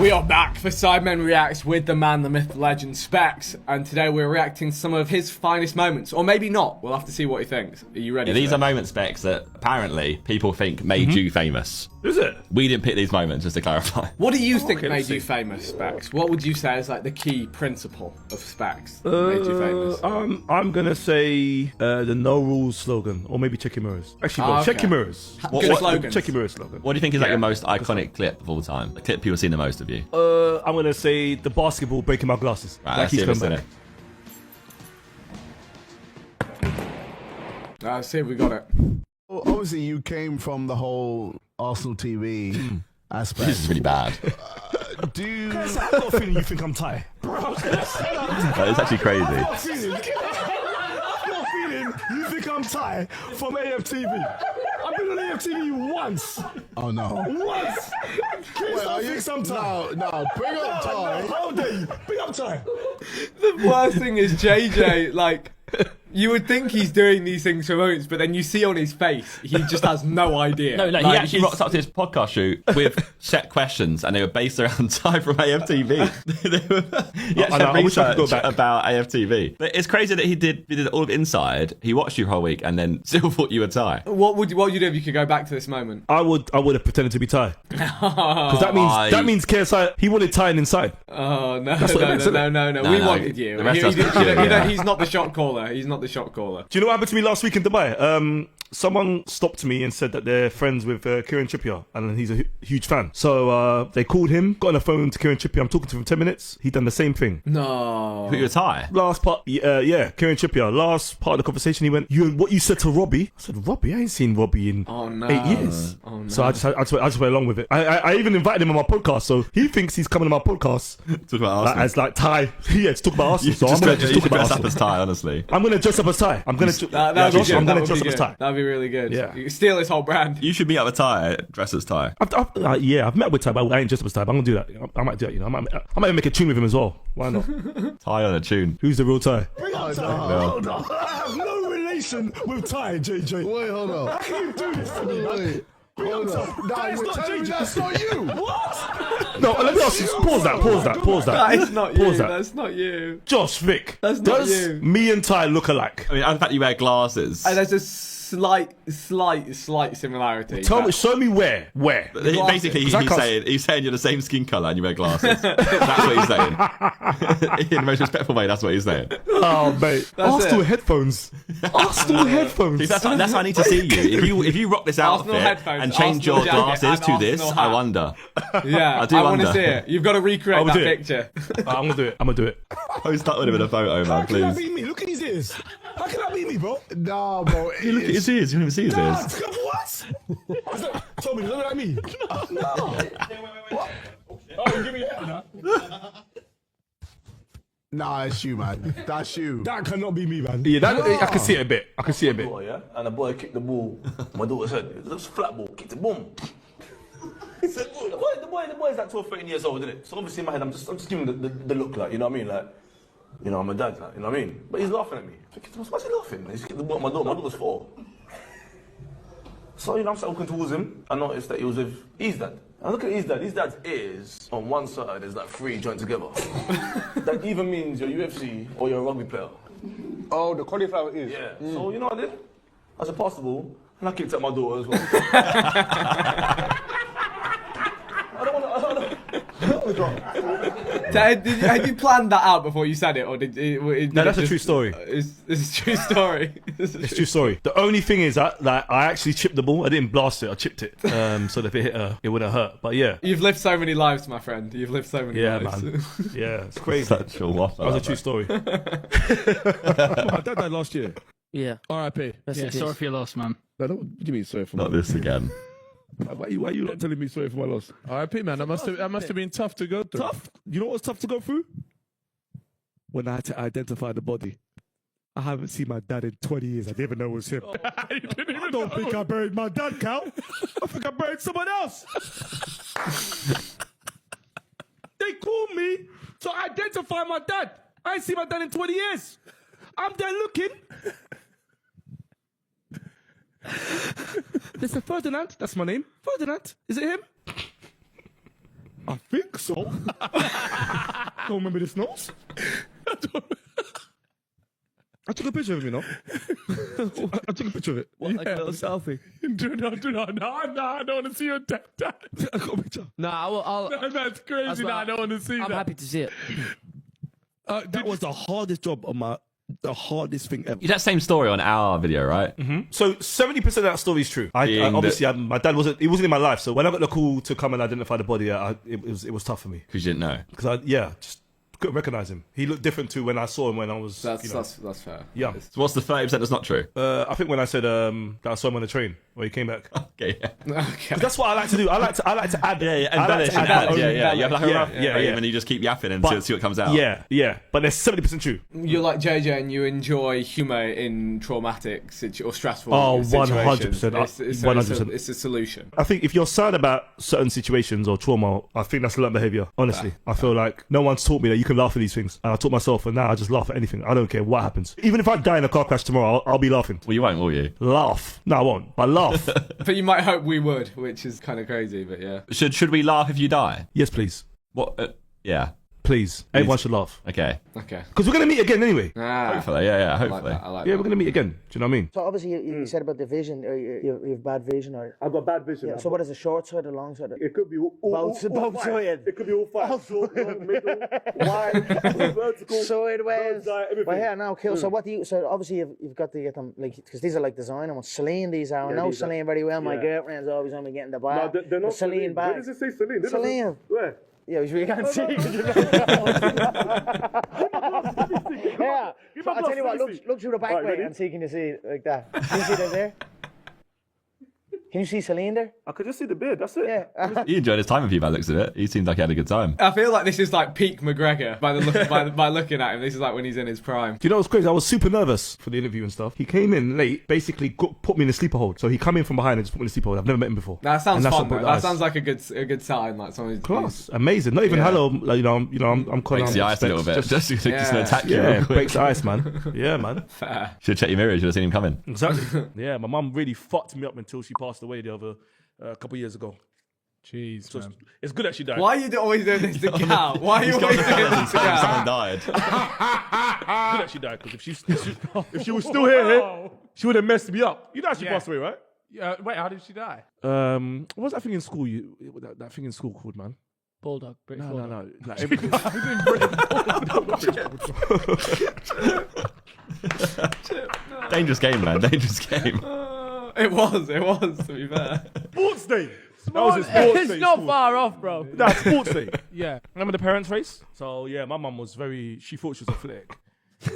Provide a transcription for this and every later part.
We are back for Sidemen Reacts with the man, the myth, the legend, Specks, and today we're reacting to some of his finest moments, or maybe not. We'll have to see what he thinks. Are you ready? Yeah, these are moments, Specks, that apparently people think made you famous. Is it? We didn't pick these moments, just to clarify. What do you think made you famous, Specks? What would you say is like the key principle of Specks that made you famous? I'm gonna say the no rules slogan, or maybe check your mirrors. Actually, check your mirrors. Good slogans. Check your mirrors slogan. What do you think is like your most iconic clip of all time? The clip people have seen the most of you? I'm gonna say the basketball breaking my glasses. Right, Like he's come back. Let's see if we got it. Well, obviously, you came from the whole Arsenal TV aspect. This is really bad. Do you... I've got a feeling you think I'm Thai. That is actually crazy. I've got a feeling you think I'm Thai from AFTV. I've been on AFTV once. Oh, no. Once. Wait, are you... No, bring up Ty. How dare you? Bring up Thai. The worst thing is JJ, like, you would think he's doing these things for moments, but then you see on his face, he just has no idea. No, like, he actually rocked up to his podcast shoot with set questions, and they were based around Ty from AFTV. He actually had research about AFTV. But it's crazy that he did all of Inside. He watched you for a whole week, and then still thought you were Ty. What would you do if you could go back to this moment? I would have pretended to be Thai. Because that means KSI, he wanted Thai inside. Oh, no. No, We wanted you. The rest of us He's not the shot caller. He's not the shot caller. Do you know what happened to me last week in Dubai? Someone stopped me and said that they're friends with Kieran Trippier, and he's a huge fan. So they called him, got on the phone to Kieran Trippier. I'm talking to him for 10 minutes. He done the same thing. No. You were Ty? Last part, yeah, Kieran Trippier. Last part of the conversation, he went, what you said to Robbie? I said, Robbie? I ain't seen Robbie in 8 years. Oh, no. So I just went along with it. I even invited him on my podcast, so he thinks he's coming to my podcast. Talk about Arsenal. As like Ty. Yeah, to talk about Arsenal. So I'm going to talk about Arsenal. Up as Ty, honestly. I'm going to dress up as Ty. I'm going to dress up as Ty. That'd be really good. Yeah. You steal his whole brand. You should meet up with Ty, dress as Ty. I've met with Ty, but I ain't just with Ty. But I'm gonna do that. I might do that. You know, I might even make a tune with him as well. Why not? Ty on a tune. Who's the real Ty? Bring up Ty. Hold on. I have no relation with Ty, JJ. Wait, hold on. How can you do this to me? Wait. Hold on. Nah, you're telling me that's not you. What? No, let me ask you. Pause that. That's not you. Pause that. That's not you. Josh, Vic. That's not does you. me and Ty look alike? I mean, and the fact you wear glasses. And there's a slight similarity. Show me where. Basically, he's saying you're the same skin colour and you wear glasses. That's what he's saying. In the most respectful way, that's what he's saying. Oh, mate. Arsenal headphones. Arsenal headphones. See, that's how I need to see you. If you rock this outfit and change your glasses to this, I wonder. Yeah, I want to see it. You've got to recreate that picture. I'm going to do it. Post that with a photo, man, How can that please. be me? Look at his ears. How can that be me, bro? Nah, bro. You look at his ears. You don't even see his ears. What? Tommy, look at me. No. What? Oh, give me that now. Nah, it's you, man. That's you. That cannot be me, man. Yeah, I can see it a bit. Boy, yeah? And the boy kicked the ball. My daughter said, it looks flat ball, kicked it, boom. He said, the boy is like 12, 13 years old, isn't it? So obviously in my head, I'm just giving the look, like, you know what I mean? Like, you know, I'm a dad, like, you know what I mean? But he's laughing at me. Why's he laughing? He's kicked the ball at my daughter. My daughter's 4. So, you know, I'm walking towards him. I noticed that he was with his dad. I look at his dad. His dad's ears on one side is like 3 joined together. That either means you're UFC or you're a rugby player. Oh, the cauliflower ears. Yeah. So, you know what I did? I said, possible. And I kicked at my daughter as well. I don't want to. Had you planned that out before you said it, or did it? No, that's a true story. It's a true story. It's a true story. The only thing is that I actually chipped the ball. I didn't blast it. I chipped it. So that if it hit her, it wouldn't hurt. But yeah. You've lived so many lives, my friend. You've lived so many lives. Man. Yeah, it's crazy. Such a waffle. That was a true story. My dad died last year. Yeah. R.I.P. Yeah, sorry for your loss, man. No, what do you mean sorry for my Not this again. Why are you not telling me sorry for my loss? R.I.P. man, that must have been tough to go through. Tough? You know what's tough to go through? When I had to identify the body. I haven't seen my dad in 20 years. I didn't even know it was him. I don't think I buried my dad, Cal. I think I buried someone else. They called me to identify my dad. I ain't seen my dad in 20 years. I'm there looking. Mr. Ferdinand, that's my name. Ferdinand, is it him? I think so. Don't remember this notes. I took a picture of him, you know. I took a picture of it. What, like a little selfie? Do not. No, I don't want to see your dad. I got a picture. No, that's crazy. No, I don't want to see that. I'm happy to see it. That was the hardest job on the hardest thing ever. That same story on our video, right? So 70% of that story is true. My dad wasn't in my life, so when I got the call to come and identify the body, it was tough for me. Because you didn't know. Because just couldn't recognize him. He looked different to when I saw him when I was. That's fair. Yeah. So what's the 30% that's not true? I think when I said that I saw him on the train when he came back. Okay, yeah. Okay. That's what I like to do. I like to add. Embellish. I like to add Yeah. You have like a rough yeah. and you just keep yapping and see what comes out. Yeah. But there's 70% true. You're like JJ and you enjoy humour in traumatic or stressful situations. 100%. 100%. It's a solution. I think if you're sad about certain situations or trauma, I think that's learned behaviour. Honestly, I feel like no one's taught me that you can laugh at these things. And I taught myself, and now I just laugh at anything. I don't care what happens. Even if I die in a car crash tomorrow, I'll be laughing. Well, you won't, will you? Laugh. No, I won't. But laugh. But you might hope we would, which is kind of crazy, but yeah. Should we laugh if you die? Yes, please. What? Yeah. Please. Everyone should laugh. Okay. Because we're going to meet again anyway. Hopefully, yeah, hopefully. I like Yeah, that. we're going to meet again. Do you know what I mean? So obviously you said about the vision, or you have bad vision, or I've got bad vision. yeah, so what is a short side or long side? It could be all Both sides. It could be all five. Short, long, middle, wide, vertical, Sideways. bird's eye, everything. Well, yeah, no, cool. So what do you? So obviously you've got to get them because these are like designer ones. Celine, these are. I know these are- Celine very well. My yeah. girlfriend's always on me getting the No, bag. they're not the Celine Celine. bag. Where does it say Celine? This Celine. doesn't- Where? Yeah, we can't see. Yeah. I'll tell you what. Look through the back Right, way ready? and see. Can you see it like that? Can you see that there? Can you see Celine there? I could just see the beard. That's it. Yeah. He enjoyed his time with you by the looks of it. He seemed like he had a good time. I feel like this is like peak McGregor by the look, by looking at him. This is like when he's in his prime. Do you know what's crazy? I was super nervous for the interview and stuff. He came in late, basically put me in a sleeper hold. So he come in from behind and just put me in a sleeper hold. I've never met him before. That sounds And that's fun. what Though. broke the That ice. sounds like a good sign. Like someone Class, amazing. Not even Yeah. hello. Like, I'm calling. Breaks the ice a little bit. Just to attack you real Yeah, quick. breaks the ice, man. Yeah, man. fair. Should have checked your mirror. You should have seen him coming. Exactly. Yeah, my mum really fucked me up until she passed away the other couple of years ago. Jeez, So man. it's good that she died. Why are you always doing this to Cal? Why are you always doing this to Cal? Someone died. Good that she died because if she was still here, she would have messed me up. You know she passed away, right? Wait, how did she die? What was that thing in school? That thing in school called, man? Bulldog. British bulldog. No. Like everything. Dangerous game, man. Dangerous game. It was, to be fair. Sports day. That was a sports day. It's not far off, bro. Nah, sports day. Yeah. Remember the parents' race? So yeah, my mum was she thought she was athletic.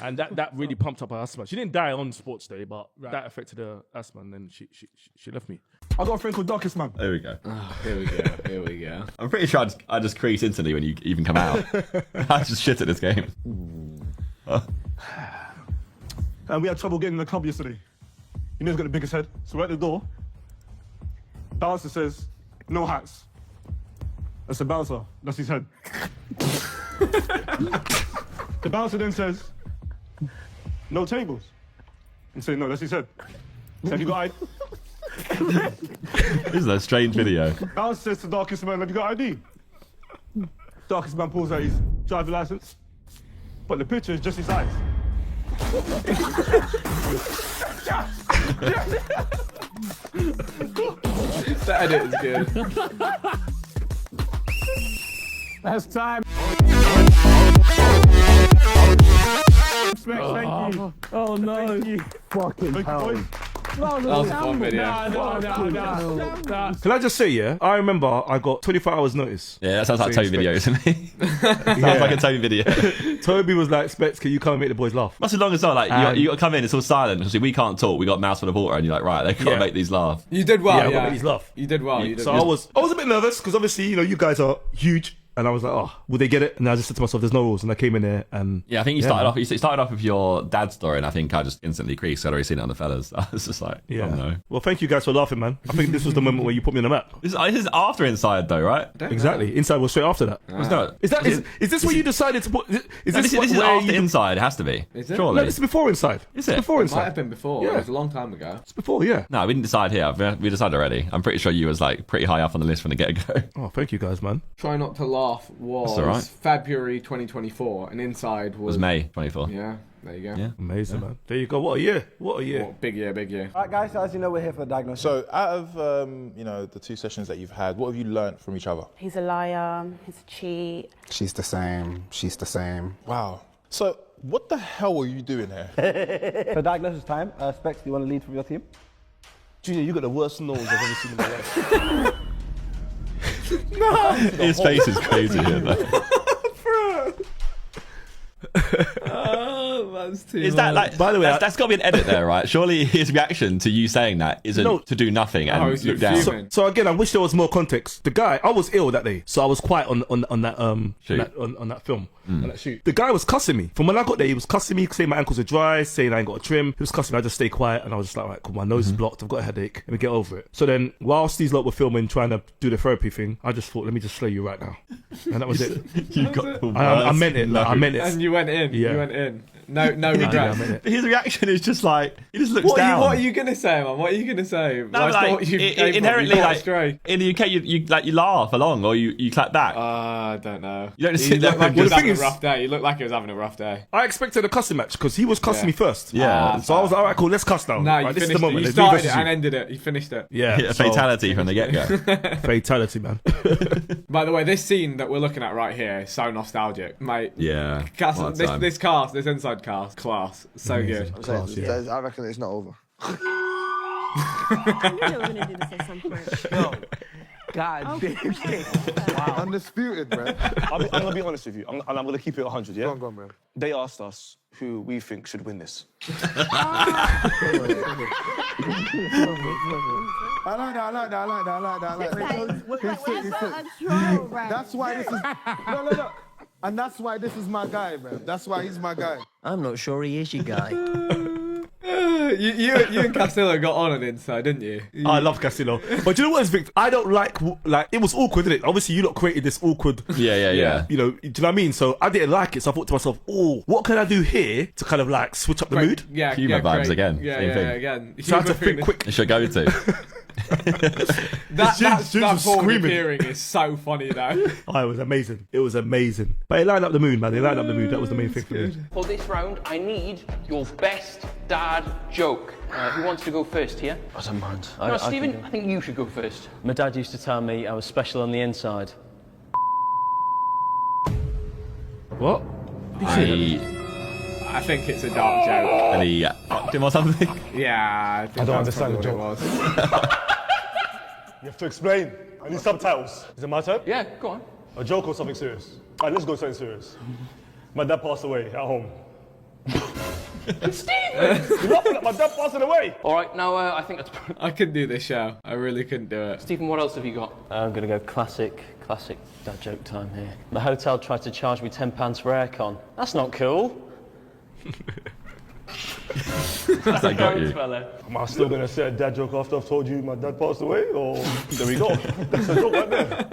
And that really pumped up her asthma. She didn't die on sports day, but that affected her asthma, and then she left me. I got a friend called Darkest Man. There we go. Here we go. I'm pretty sure I just crease instantly when you even come out. I just shit at this game. And we had trouble getting in the club yesterday. You know he's got the biggest head. So we're at the door. Bouncer says, no hats. That's the bouncer. That's his head. The bouncer then says, no tables. And say, no, that's his head. So have you got ID? This is a strange video. Bouncer says to Darkest Man, have you got ID? Darkest Man pulls out his driver license. But the picture is just his eyes. The edit is good. That's time. Specks, thank you. Oh no. Thank you. Fucking hell. That was a fun video. No. Can I just say, yeah? I remember I got 24 hours notice. Yeah, that sounds like a Toby video to me. Sounds like a Toby video. Toby was like, Specs, can you come and make the boys laugh? That's as long as well. Like you got to come in, it's all silent. Obviously, we can't talk. We got mouths full of water, and you're like, right, they got to make these laugh. You did well. Yeah, I got these laugh. You did well. So I was a bit nervous because obviously, you guys are huge. and I was like, oh, will they get it? And I just said to myself, there's no rules. And I came in there and Yeah, I think you started off with your dad's story, and I think I just instantly creased. I'd already seen it on the fellas. I was just like, yeah. oh no. Well, thank you guys for laughing, man. I think this was the moment where you put me on the map. This is after Inside, though, right? Exactly. Inside was straight after that. Is this where you decided to put? This is after Inside. It has to be. Is it? Surely. No, this is before Inside. Is it? Before It Inside. might have been before. Yeah. It was a long time ago. It's before, yeah. No, we didn't decide here. We decided already. I'm pretty sure you was like pretty high up on the list from the get-go. Oh, thank you guys, man. Try Not to Laugh was That's all right. February 2024, and Inside It was May 24. Yeah, there you go. Yeah. Amazing, man. There you go. What a year. What a year. Oh, big year, big year. All right, guys, so as you know, we're here for the diagnosis. So, out of the 2 sessions that you've had, what have you learnt from each other? He's a liar. He's a cheat. She's the same. She's the same. Wow. So, what the hell are you doing here? So diagnosis time. Specks, do you want to lead from your team? Junior, you got the worst nose I've ever seen in my life. His face is crazy here, though. Oh, that's too Is that like? By the way, that's got to be an edit there, right? Surely his reaction to you saying that isn't to do nothing and he's look down. fuming. So again, I wish there was more context. The guy, I was ill that day, so I was quiet on that Shoot. on that film, on that shoot. The guy was cussing me from when I got there. He was cussing me, saying my ankles are dry, saying I ain't got a trim. He was cussing me. I just stayed quiet, and I was just like, right, cool, my nose is blocked. I've got a headache. Let me get over it. So then, whilst these lot were filming, trying to do the therapy thing, I just thought, let me just slay you right now, and that was it. You got the I worst meant it. Like, I meant it. And you went in. Yeah. You went in. No I regrets. meant it. His reaction is just like he just looks What down. are you gonna say, man? What are you gonna say? No, but like, inherently, like in the UK, you laugh along or you clap back. I don't know. You don't You sit there look like and he was just- having a rough day. You look like he was having a rough day. I expected a cussing match because he was cussing me first. Yeah. So I was like, all right, cool, let's cuss now. No, Right, you this is finished the it. moment. You Let's me started versus it you. and ended it. You finished it. Yeah, A so- fatality from the get-go. Fatality, man. By the way, this scene that we're looking at right here is so nostalgic, mate. Yeah. Cast, What a this time. this cast, this inside cast, class, so good. Class, yeah. I reckon it's not over. I knew they were going to do this at some point. God damn. Wow. Undisputed, bro. I'm going to be honest with you, and I'm going to keep it 100, yeah? Go on, bro. They asked us who we think should win this. I like that. That's why this is... No. And that's why this is my guy, man. That's why he's my guy. I'm not sure he is your guy. You and Castillo got on inside, didn't you? I love Castillo. But do you know what is, Victor? I don't like, it was awkward, didn't it? Obviously, you lot created this awkward... Yeah. You know, do you know what I mean? So I didn't like it, so I thought to myself, oh, what can I do here to kind of like switch up the mood? Yeah, Humour vibes great. again. Yeah, Same thing. again. So I had to think quick. It should go to. That forward appearing is so funny though. Oh, it was amazing. It was amazing. But it lined up the mood, man. They lined up the mood. That was the main thing for me. For this round, I need your best dad joke. Who wants to go first here? I don't mind. No, Stephen, I think you should go first. My dad used to tell me I was special on the inside. What? I think it's a dark joke. And he fucked him or something. Yeah, I don't understand the joke. Was. You have to explain. I need subtitles. Is it my turn? Yeah, go on. A joke or something serious? All right, let's go something serious. My dad passed away at home. Stephen! You're laughing at my dad passing away! All right, now I think that's... I couldn't do this show. I really couldn't do it. Stephen, what else have you got? I'm going to go classic dad joke time here. The hotel tried to charge me £10 for aircon. That's not cool. That's I got you. Am I still going to say a dad joke after I've told you my dad passed away? Or there we go. That's a joke right there.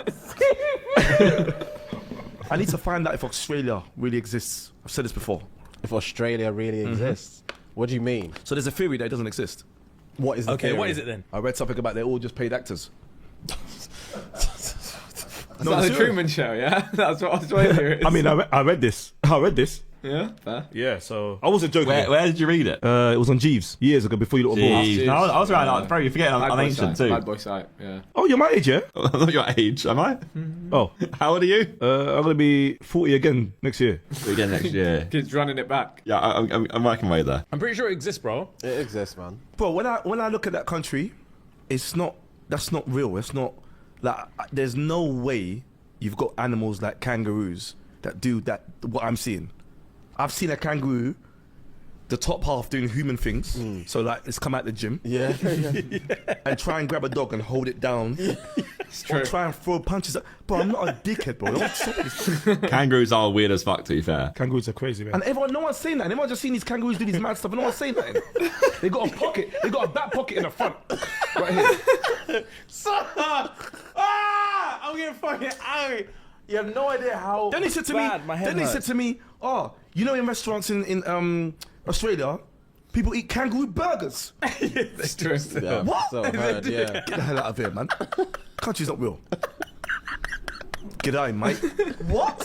I need to find out if Australia really exists. I've said this before. If Australia really exists? What do you mean? So there's a theory that it doesn't exist. What is the theory? What is it then? I read something about they're all just paid actors. No, that's the Truman Show, yeah? That's what Australia is. I mean, I read this. Yeah, fair. Yeah, so I wasn't joking. Where did you read it? It was on Jeeves years ago before you lot were born. Jeez. No, I was around. Like, bro, you're forgetting I'm ancient too. Bad boy site, yeah. Oh, you're my age, yeah? I'm not your age, am I? Oh, how old are you? I'm gonna be 40 again next year. Again next year. Kids running it back. Yeah, I'm working way there. I'm pretty sure it exists, bro. It exists, man. Bro, when I look at that country, that's not real. It's not like there's no way you've got animals like kangaroos that do that. What I'm seeing, I've seen a kangaroo, the top half doing human things. So like, it's come out the gym, Yeah. and try and grab a dog and hold it down, true. Or try and throw punches. Bro, I'm not a dickhead, bro. Don't stop this. Kangaroos are weird as fuck, to be fair. Kangaroos are crazy, man. And no one's saying that. Everyone's just seeing these kangaroos do these mad stuff, and no one's saying that. They got a pocket. They got a back pocket in the front. Right here. I'm getting fucking angry. You have no idea how Then he said to me, oh, you know in restaurants in Australia, people eat kangaroo burgers. It's true. Yeah, What? so heard, yeah. Get the hell out of here, man. Country's not real. Get out, mate. What?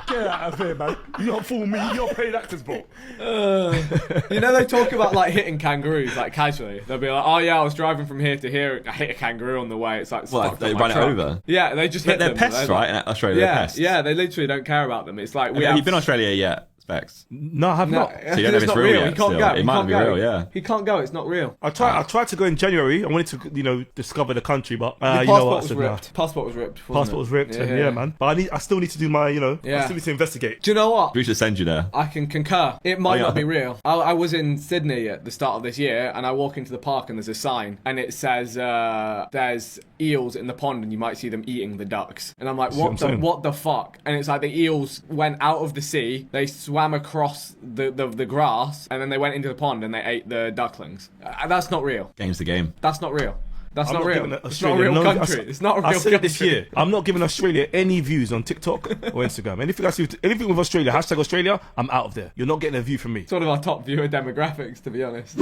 Get out of here, man. You don't fool me. You're paid actors, bro. You know, they talk about like hitting kangaroos like casually. They'll be like, "Oh yeah, I was driving from here to here. I hit a kangaroo on the way." It's like, Well, they run it over. Yeah, they just hit They're them. pests, right? In Australia, Yeah, they're pests. yeah, they literally don't care about them. It's like Have you been to Australia yet, Specks? No, I have not. So you don't know if it's real yet. He can't still. go. It He might can't be go. real, yeah. He can't go. It's not real. I tried to go in January. I wanted to, discover the country, but Your you know what? passport was ripped. Passport was ripped. Passport was ripped. Yeah, man. But I still need to do my, I still need to investigate. Do you know what? We should send you there. I can concur. It might not be real. I was in Sydney at the start of this year, and I walk into the park, and there's a sign, and it says there's eels in the pond, and you might see them eating the ducks. And I'm like, what the fuck? And it's like the eels went out of the sea, they swam across the grass, and then they went into the pond and they ate the ducklings. That's not real. Game's the game. That's not real. That's I'm not real. giving It's not a real country. It's not a real I country. said it this year. I'm not giving Australia any views on TikTok or Instagram. Anything with Australia, hashtag Australia, I'm out of there. You're not getting a view from me. It's one of our top viewer demographics, to be honest.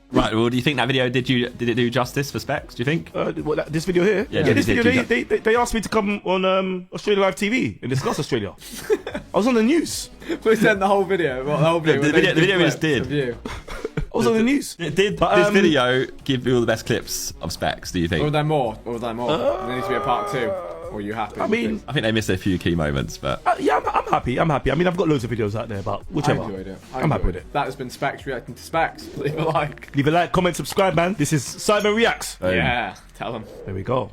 Right, well, do you think that video did it do justice for Specks? Do you think? This video here? Yeah, this video. They asked me to come on Australia Live TV and discuss Australia. I was on the news. We sent the whole video. Well, the whole video. The video we just did. I was on the news. Did this video give you all the best clips of Specks, do you think? Or are there more? There needs to be a part 2. Or are you happy? I mean, I think they missed a few key moments, but... yeah, I'm happy. I mean, I've got loads of videos out there, but whichever. I enjoyed it. I'm happy with it. That has been Specks reacting to Specks. Leave a like. Leave a like, comment, subscribe, man. This is Sidemen Reakts. Yeah, tell them. There we go.